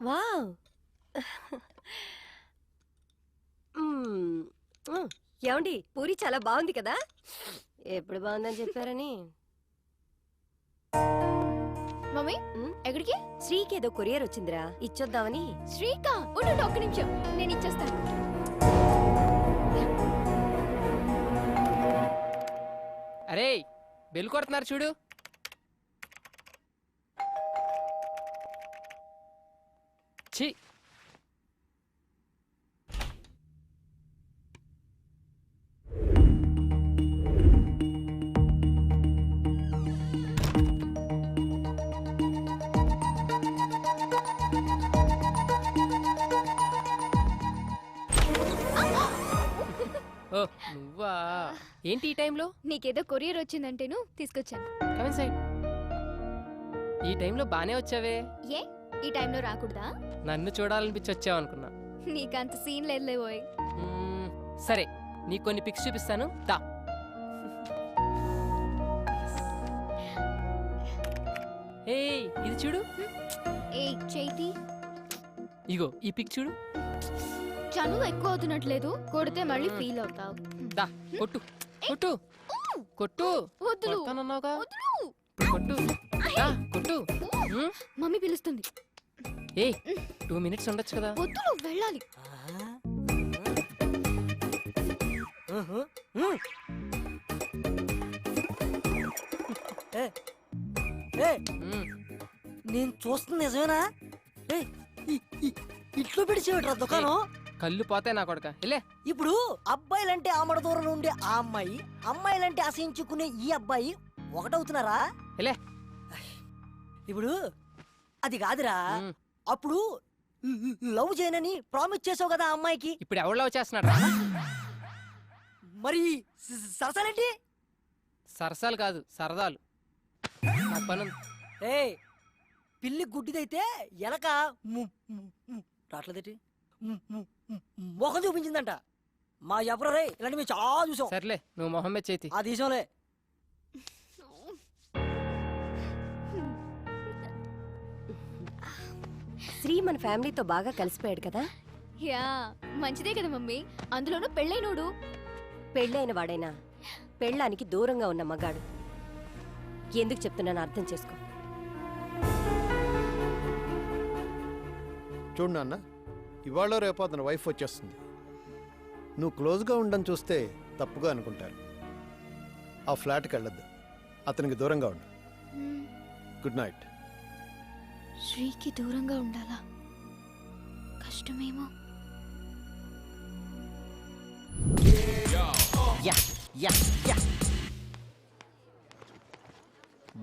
Wow! ఏమండి పూరి చాలా బాగుంది కదా? ఎప్పుడు బాగుందని చెప్పారని. మమ్మీ ఎక్కడికి? శ్రీకి ఏదో కొరియర్ వచ్చిందిరా, ఇచ్చొద్దామని. శ్రీకా ఉండు ఒక్క నిమిషం, నేను ఇచ్చేస్తాను. అరే బెల్ కొడుతున్నారు చూడు. ఛీ, ఓ నువ్వా? ఏంటి ఈ టైంలో? నీకేదో కొరియర్ వచ్చిందంటేను తీసుకొచ్చాను. Come in side. ఈ టైంలో బానే వచ్చావే. ఏ ఈ టైంలో రాకూడదా? నన్ను చూడాలనిపించి వచ్చావు అనుకున్నా. నీకంత సీన్ లేదులే ఓయ్. సరే నీకు కొన్ని పిక్స్ చూపిస్తాను దా. ఏయ్ ఇది చూడు. ఏ చైతి, ఇగో ఈ పిక్ చూడు. చనువు ఎక్కువ అవుతున్నట్లేదు, కొడితే మళ్ళీ ఫీల్ అవుతావు. దా కొట్టు కొట్టు కొట్టు. వద్దులు కొడతానన్నావుగా, వద్దులు. కొట్టు. దా కొట్టు. మమ్మీ పిలుస్తుంది. ఏయ్ 2 minutes ఉండొచ్చు కదా. వద్దులు వెళ్ళాలి. నేను చూస్తుంది నిజమేనా? ఇట్లో పిడిచేవిట్రా దుకాణం. కళ్ళు పోతే నా కొడక. ఇలే ఇప్పుడు అబ్బాయిలంటే ఆమడ దూరంలో ఉండే ఆ అమ్మాయి, అమ్మాయిలంటే అసహించుకునే ఈ అబ్బాయి ఒకటవుతున్నారా? ఇలే ఇప్పుడు అది కాదురా, అప్పుడు లవ్ చేయనని ప్రామిస్ చేసావు కదా ఆ అమ్మాయికి. ఇప్పుడు ఎవరు లవ్ చేస్తున్నాడు? మరి సరసాలేంటి? సరసాలు కాదు సరదాలు. నా పను. ఏ పిల్లి గుడ్డిదైతే ఎలక రాట్లేదేటి మొహం చూపించిందంట. మా ఎవరే ఇలాంటి మేము చాలా చూసాం. సర్లే నువ్వు మొహమ్మద్ చేతి ఆ దేశంలే. శ్రీ మన ఫ్యామిలీతో బాగా కలిసిపోయాడు కదా. యా మంచిదే కదా మమ్మీ, అందులోనూ పెళ్ళైనోడు. పెళ్ళైన వాడైనా పెళ్ళానికి దూరంగా ఉన్న మగాడు. ఎందుకు చెప్తున్నాను అర్థం చేసుకో. చూడు నాన్న, ఇవాళ రేపు అతని వైఫ్ వచ్చేస్తుంది. నువ్వు క్లోజ్గా ఉండని చూస్తే తప్పుగా అనుకుంటారు. ఆ ఫ్లాట్కి వెళ్ళొద్దు, అతనికి దూరంగా ఉండు. Good night. శ్రీకి దూరంగా ఉండాలా? కష్టమేమో.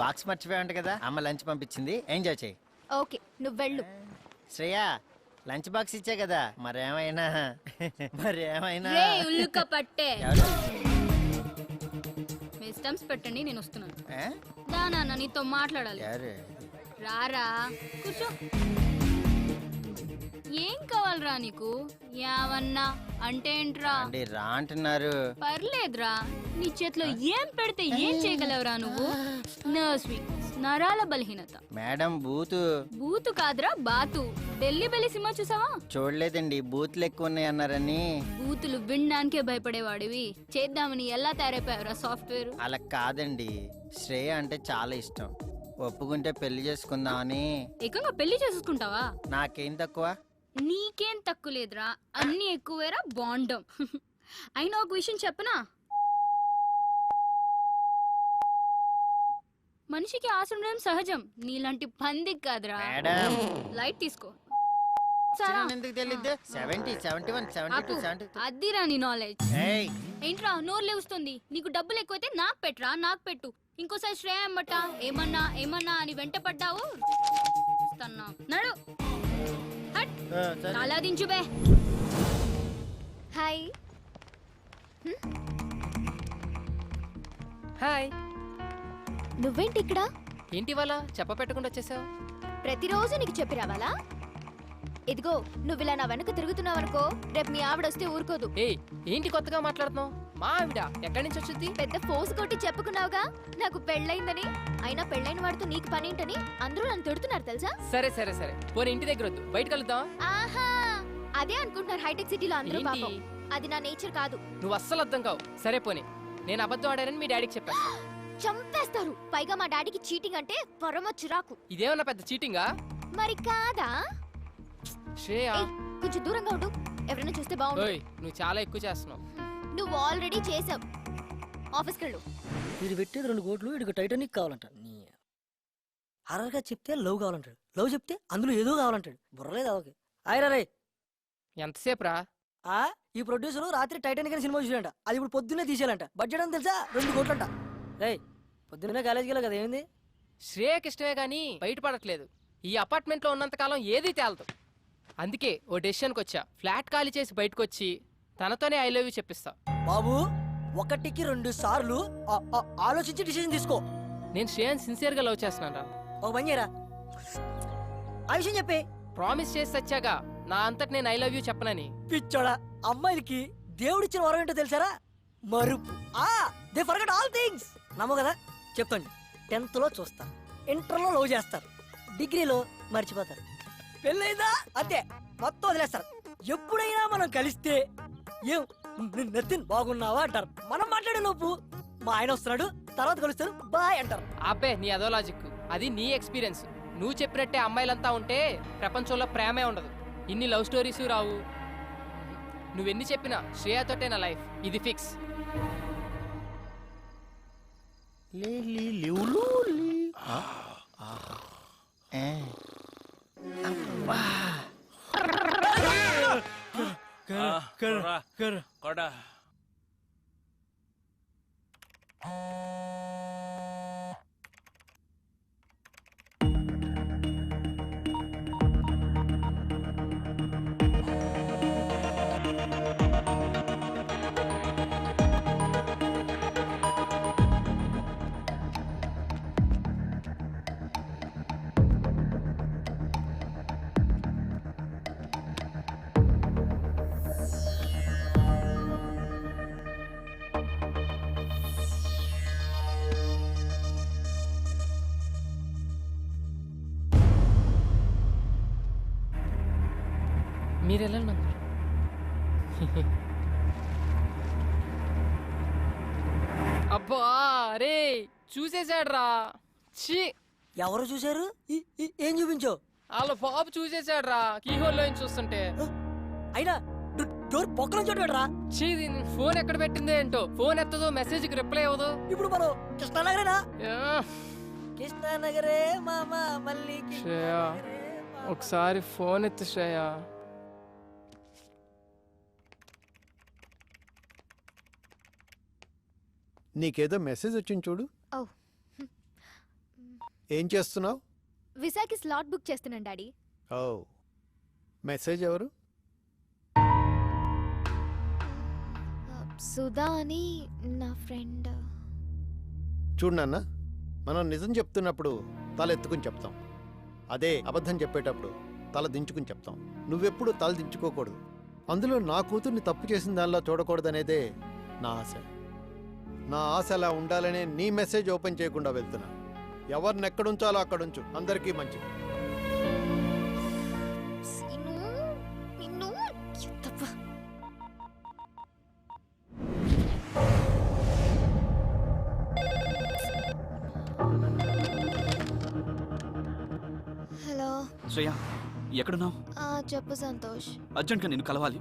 బాక్స్ మర్చిపోయావంట కదా, అమ్మ లంచ్ పంపించింది, ఎంజాయ్ చేయి. ఓకే నువ్వు వెళ్ళు. శ్రేయా లంచ్ బాక్స్ ఇచ్చే కదా, మరేమైనా రే ఉల్లుక పట్టే ఎవరు? మీ స్టంప్స్ పెట్టండి, నేను వస్తున్నాను. ఏ? దా నాన్న నీతో మాట్లాడాలి. ఎవరు? రారా కూర్చో. ఏం కావాలరా నీకు? యావన్నా అంటే ఏంట్రా? అంటే రా అంటున్నారు. పర్లేదురా, నీ చేతిలో ఏం పెడితే ఏం చేయగలవురా నువ్వు? నర్స్ వీక్నెస్, నరాల బలహీనత. మేడం బూతు. బూతు కాదురా బాతు. ఢిల్లీ బెల్లి సినిమా చూసావా? చూడలేదండి, బూతులు ఎక్కువ ఉన్నాయి అన్నారని. బూతులు వినడానికే భయపడేవాడివి చేద్దామని ఎలా తయారైపోయావురా సాఫ్ట్వేర్? అలా కాదండి, శ్రేయ అంటే చాలా ఇష్టం, ఒప్పుకుంటే పెళ్లి చేసుకుందామని. ఏకంగా పెళ్లి చేసుకుంటావా? నాకేం తక్కువ? నీకేం తక్కువ లేదురా, అన్ని ఎక్కువేరా బాండం. అయినా ఒక విషయం చెప్పనా, మనిషికి ఆశ ఉండడం సహజం, నీలాంటి పందికి కాదురా. మేడం లైట్ తీసుకో. ఎందుకు తెలియదు? 70, 71, 72, 73. అద్దిరా నీ నాలెడ్జ్. ఏయ్ ఏంట్రా నోరు లేవుస్తుంది? నీకు డబ్బులు ఎక్కువైతే నాకు పెట్రా, నాకు పెట్టు. ఇంకోసారి శ్రేయ అమ్మట ఏమన్నా ఏమన్నా అని వెంట పడ్డావు నడు. అలా దించుబే. హాయ్. హాయ్. నువ్వేంటి ఇక్కడ? ఏంటి వాళ్ళ చెప్ప పెట్టకుండా వచ్చేసావు? ప్రతిరోజు నీకు చెప్పి రావాలా? ఇదిగో నువ్వు ఇలా నా వెనక తిరుగుతున్నావనుకో, రేపు మీ ఆవిడ వస్తే ఊరుకోదు. ఏయ్ ఏంటి కొత్తగా మాట్లాడుతున్నావు? మా ఆవిడ ఎక్కడి నుంచి వచ్చింది? పెద్ద ఫోర్స్ కొట్టి చెప్పుకున్నావుగా నాకు పెళ్ళైందని. అయినా పెళ్ళైన వాడితో నీకు పనేంటని అందరూ నన్ను తిడుతున్నారు తెలుసా? సరే సరే సరే, పోనీ ఇంటి దగ్గర వద్దు, బయట కలుద్దాం. ఆహా, అదే అనుకుంటున్నారు హైటెక్ సిటీలో అందరూ. ఏంటి? పాపం అది నా నేచర్ కాదు. నువ్వు అస్సలు అర్థం కావు. సరే పోనీ, నేను అబద్ధం ఆడానని మీ డాడీకి చెప్పాను. చంపేస్తారు. పైగా మా డాడీకి చీటింగ్ అంటే పరమ చిరాకు. ఇదేమన్నా పెద్ద చీటింగా? మరి కాదా? శ్రేయ, ఏయ్, కొంచెం దూరంగా ఉండు, ఎవరైనా చూస్తే బాగుండు. ఓయ్ నువ్వు చాలా ఎక్కువ చేస్తున్నావు. నువ్వు ఆల్రెడీ చేసావు. ఆఫీస్కి వెళ్ళు. వీడు పెట్టేది 2 కోట్లు, వీడికి టైటానిక్ కావాలంట. హర్రర్గా చెప్తే లవ్ కావాలంటాడు, లవ్ చెప్తే అందులో ఏదో కావాలంటాడు. బుర్రలేదు అవకి. ఆయరా రే, ఎంతసేపు రా? ఈ ప్రొడ్యూసర్ రాత్రి టైటానిక్ అని సినిమా చూసాడంట. అది ఇప్పుడు పొద్దున్నే తీసేయాలంట. బడ్జెట్ అని తెలుసా? 2 కోట్లంట. రే పొద్దున్నే కాలేజీకి వెళ్ళా కదా, ఏమైంది? శ్రేయకి ఇష్టమే గానీ బయటపడట్లేదు. ఈ అపార్ట్మెంట్ లో ఉన్నంత కాలం ఏదీ తేలదు. అందుకే ఓ డెసిషన్కి వచ్చా. ఫ్లాట్ ఖాళీ చేసి బయటకు వచ్చి తనతోనే ఐ లవ్ యూ చెప్పిస్తా. బాబు, 1కి 2 సార్లు ఆలోచించి డిసిజన్ తీసుకో. నేను శ్రేయని సిన్సియర్ గా లవ్ చేస్తున్నాను రా. ఒక పని చేయరా, ఆ విషయం చెప్పే. ప్రామిస్ చేసి వచ్చాగా నా అంతటి నేను ఐ లవ్ యూ చెప్పనని. పిచ్చోడా, అమ్మాయిలకి దేవుడిచ్చిన వరం ఏంటో తెలుసారా? మరుపు. They forget all things. నమ్మో కదా, చెప్తాను. 10th లో చూస్తారు, ఇంటర్లో లవ్ చేస్తారు, డిగ్రీలో మర్చిపోతారు, పెళ్ళైందా అంతే మొత్తం వదిలేస్తారు. ఎప్పుడైనా మనం కలిస్తే ఏం నతిన్ బాగున్నావా అంటారు. మనం మాట్లాడే లోపు మా ఆయన వస్తున్నాడు, తర్వాత కలుస్తారు, బాయ్ అంటారు. అబ్బే నీ అదో లాజిక్, అది నీ ఎక్స్పీరియన్స్. నువ్వు చెప్పినట్టే అమ్మాయిలంతా ఉంటే ప్రపంచంలో ప్రేమే ఉండదు, ఇన్ని లవ్ స్టోరీస్ రావు. నువ్వెన్ని చెప్పినా శ్రేయతోటే నా లైఫ్, ఇది ఫిక్స్. కొడా మీరు వెళ్ళండి. అబ్బా రే, చూసేసాడు రా. ఛీ, ఎవరు చూశారు? ఏం చూపించావు? వాళ్ళ బాబు చూసేసాడు రా, కీహోల్లో చూస్తుంటే. అయినా డోర్ పొక్కలో చోటురా. ఛీ, ఫోన్ ఎక్కడ పెట్టిందే ఏంటో. ఫోన్ ఎత్తదో, మెసేజ్ కి రిప్లై అవ్వదు. ఇప్పుడు మనం కృష్ణానగరేనా? యా. కృష్ణానగరే మామ మళ్ళీ శ్రేయ, ఒకసారి ఫోన్ ఎత్తు శ్రేయ. నీకేదో మెసేజ్ వచ్చింది చూడు. ఓ, ఏం చేస్తున్నావు? విశాఖకి స్లాట్ బుక్ చేస్తున్నాను డాడీ. ఓ, మెసేజ్ ఎవరు? సుధా అని నా ఫ్రెండ్. చూడు నాన్న, మనం నిజం చెప్తున్నప్పుడు తల ఎత్తుకుని చెప్తాం, అదే అబద్ధం చెప్పేటప్పుడు తల దించుకుని చెప్తాం. నువ్వెప్పుడు తల దించుకోకూడదు. అందులో నా కూతుర్ని తప్పు చేసిన దానిలో చూడకూడదనేదే నా ఆశ. నా ఆశ అలా ఉండాలనే నీ మెసేజ్ ఓపెన్ చేయకుండా వెళ్తున్నా. ఎవరిని ఎక్కడుంచాలో అక్కడుంచు, అందరికీ మంచిది. హలో శ్రేయ, ఎక్కడున్నావు? చెప్పు సంతోష్. అర్జెంట్గా నేను కలవాలి.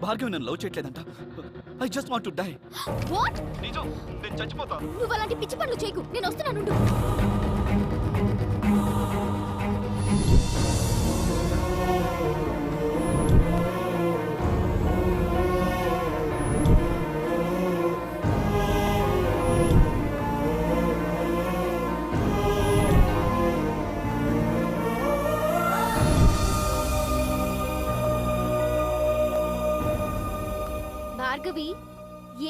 భార్గవి నన్ను లవ్ చేయట్లేదంట. I just want to die. What? నిజం, నేను చచ్చిపోతా. నువ్వు అలాంటి పిచ్చి పనులు చేయకు, నేను వస్తున్నాను. భార్గవి,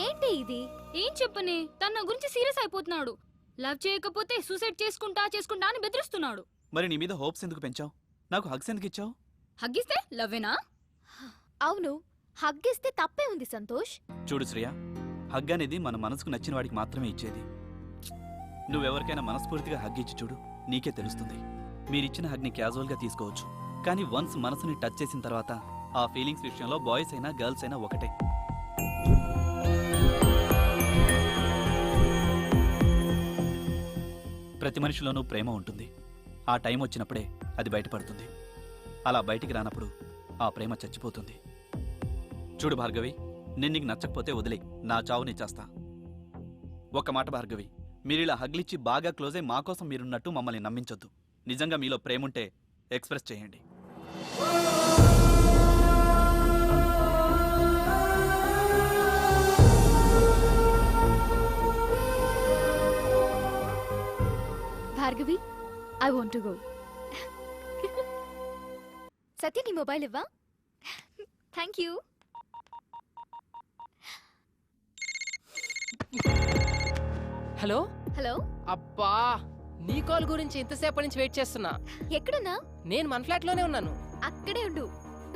ఏంటి ఇది? ఏం చెప్పనే, తన గురించి సీరియస్ అయిపోతున్నాడు. లవ్ చేయకపోతే సూసైడ్ చేసుకుంటా అని బెదిరిస్తున్నాడు. మరి నీ మీద హోప్స్ ఎందుకు పెంచావు? నాకు హగ్స్ ఎందుకు ఇచ్చావు? హగ్గిస్తే లవ్వేనా? అవును, హగ్గిస్తే తప్పే ఉంది సంతోష్. చూడు శ్రేయ, హగ్ అనేది మన మనసుకు నచ్చిన వాడికి మాత్రమే ఇచ్చేది. నువ్వెవరికైనా మనస్ఫూర్తిగా హగ్ ఇచ్చి చూడు, నీకే తెలుస్తుంది. మీరిచ్చిన హగ్ని క్యాజువల్గా తీసుకోవచ్చు, కానీ వన్స్ మనసుని టచ్ చేసిన తర్వాత ఆ ఫీలింగ్స్ విషయంలో బాయ్స్ అయినా గర్ల్స్ అయినా ఒకటే. ప్రతి మనిషిలోనూ ప్రేమ ఉంటుంది. ఆ టైం వచ్చినప్పుడే అది బయటపడుతుంది. అలా బయటికి రానప్పుడు ఆ ప్రేమ చచ్చిపోతుంది. చూడు భార్గవి, నేను నీకు నచ్చకపోతే వదిలే, నా చావు నీ చేస్తా. ఒక్క మాట భార్గవి, మీరిలా హగ్లిచ్చి బాగా క్లోజ్ అయి మా కోసం మీరున్నట్టు మమ్మల్ని నమ్మించొద్దు. నిజంగా మీలో ప్రేముంటే ఎక్స్ప్రెస్ చేయండి. Bhargavi, I want to go. Satya, నీ మొబైల్ ఇవ్వా? Thank you. హలో హలో, అబ్బా, నీ కాల్ గురించి ఇంతసేపటి నుంచి వెయిట్ చేస్తున్నా. ఎక్కడున్నా? నేను మన ఫ్లాట్ లోనే ఉన్నాను. అక్కడే ఉండు,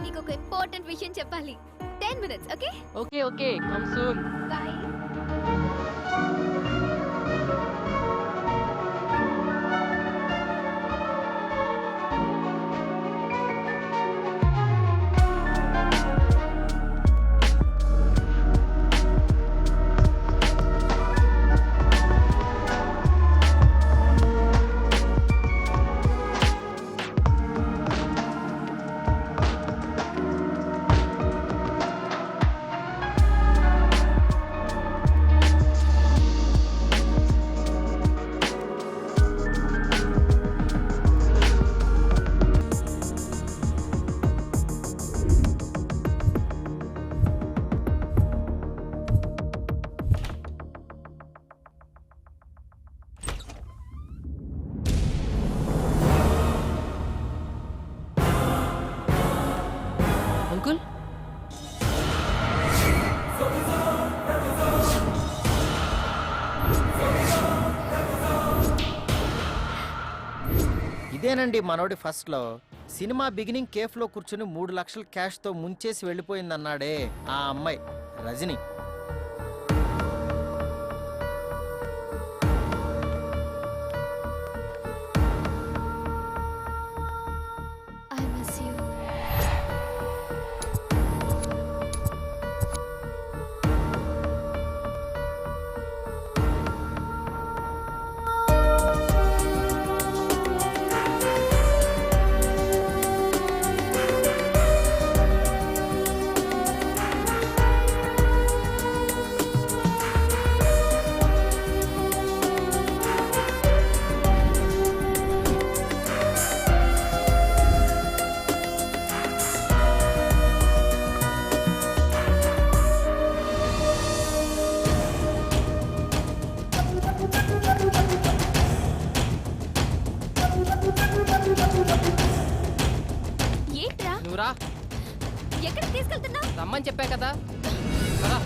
నీకు ఒక ఇంపార్టెంట్ విషయం చెప్పాలి. 10 minutes, okay? Okay okay, come soon. Bye. Uncle, ఇదేనండి మనోడి ఫస్ట్లో. సినిమా బిగినింగ్ కేఫ్లో కూర్చుని 3 లక్షల క్యాష్తో ముంచేసి వెళ్ళిపోయిందన్నాడే ఆ అమ్మాయి రజని. I miss you. ఏంట్రా? నువ్వురా, ఎక్కడికి తీసుకెళ్తున్నా? రమ్మని చెప్పా కదా. రా.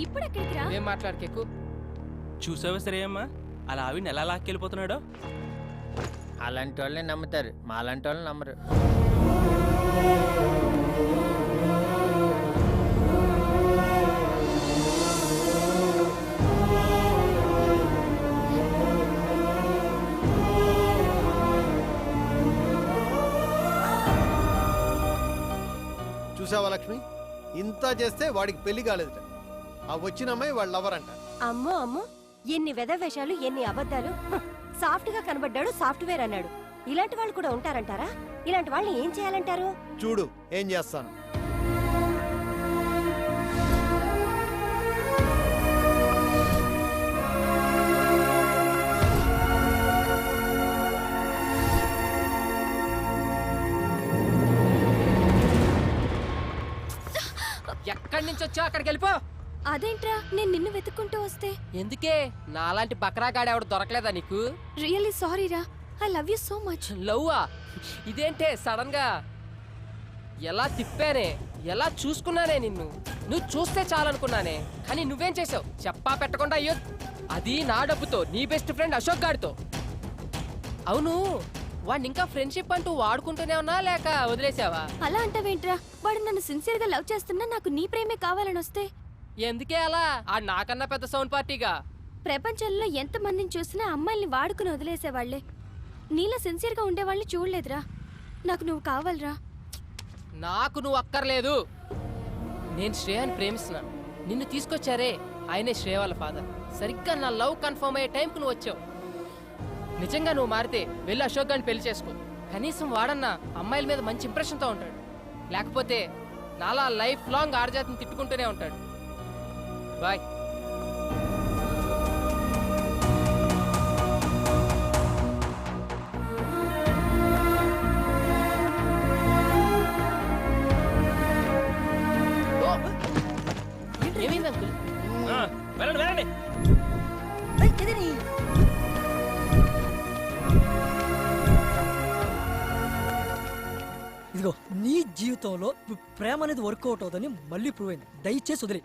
ఇప్పుడు ఎక్కడికి రా? ఏం మాట్లాడకెక్కు. చూసావా శ్రేయమ్మ, అలా ఆవిడని ఎలా లాక్కెళ్ళిపోతున్నాడో. అలాంటి వాళ్ళని నమ్ముతారు, మాలాంటి వాళ్ళని నమ్మరు. చూసావా లక్ష్మి, ఇంత చేస్తే వాడికి పెళ్లి కాలేదుట. ఆ వచ్చిన అమ్మాయి వాళ్ళ లవర్ అంట. అమ్మో అమ్మో, ఎన్ని వెధవేషాలు, ఎన్ని అబద్ధాలు. సాఫ్ట్ గా కనబడ్డాడు, సాఫ్ట్వేర్ అన్నాడు. ఇలాంటి వాళ్ళు కూడా ఉంటారంటారా? ఇలాంటి వాళ్ళని ఏం చేయాలంటారు? చూడు ఏం చేస్తాను. ఎక్కడి నుంచి వచ్చావు అక్కడికి వెళ్ళిపో. అదేంట్రా, నేను నిన్ను వెతుక్కుంటూ వస్తే? ఎందుకే, నాలాంటి బకరాగాడు ఎవడు దొరకలేదా నీకు? రియల్లీ సారీ రా, I love you so much. లవ్వా? ఇదేంటే సడన్ గా? ఎలా తిప్పానే, ఎలా చూసుకున్నానే నిన్ను. నువ్వు చూస్తే చాలనుకున్నానే, కానీ నువ్వేం చేసావు చెప్పా పెట్టకుండా. అయ్యో, అది నా డబ్బుతో, నీ బెస్ట్ ఫ్రెండ్ అశోక్ గాడితో. అవును, వాడిని ఇంకా ఫ్రెండ్షిప్ అంటూ వాడుకుంటూనే ఉన్నా లేక వదిలేసావా? అలా అంటావేంట్రా? వాడు నన్ను సిన్సియర్ గా లవ్ చేస్తున్నా నాకు నీ ప్రేమే కావాలని వస్తే ఎందుకే అలా? ఆ నాకన్నా పెద్ద సౌండ్ పార్టీగా. ప్రపంచంలో ఎంత మందిని చూసినా అమ్మాయిల్ని వాడుకుని వదిలేసేవాళ్లే. నీలా సిన్సియర్ గా ఉండేవాళ్ళని చూడలేదురా. నాకు నువ్వు కావాలరా. నాకు నువ్వు అక్కర్లేదు. నేను శ్రేయాని ప్రేమిస్తున్నాను. నిన్ను తీసుకొచ్చారే ఆయనే శ్రేయ వాళ్ళ ఫాదర్. సరిగ్గా నా లవ్ కన్ఫర్మ్ అయ్యే టైంకి నువ్వు వచ్చావు. నిజంగా నువ్వు మారితే వెళ్ళి అశోక్ గారిని పెళ్లి చేసుకో. కనీసం వాడన్నా అమ్మాయిల మీద మంచి ఇంప్రెషన్తో ఉంటాడు. లేకపోతే నాలా లైఫ్ లాంగ్ ఆడజాతిని తిట్టుకుంటూనే ఉంటాడు. బాయ్. ఏమైంది అంకుల్? వెళ్ళండి వెళ్ళండి. ఏయ్, ఇది నీ- ఇదిగో నీ జీవితంలో ప్రేమ అనేది వర్కౌట్ అవుతుందని మళ్ళీ ప్రూవ్ అయింది. దయచేసి వదిలే.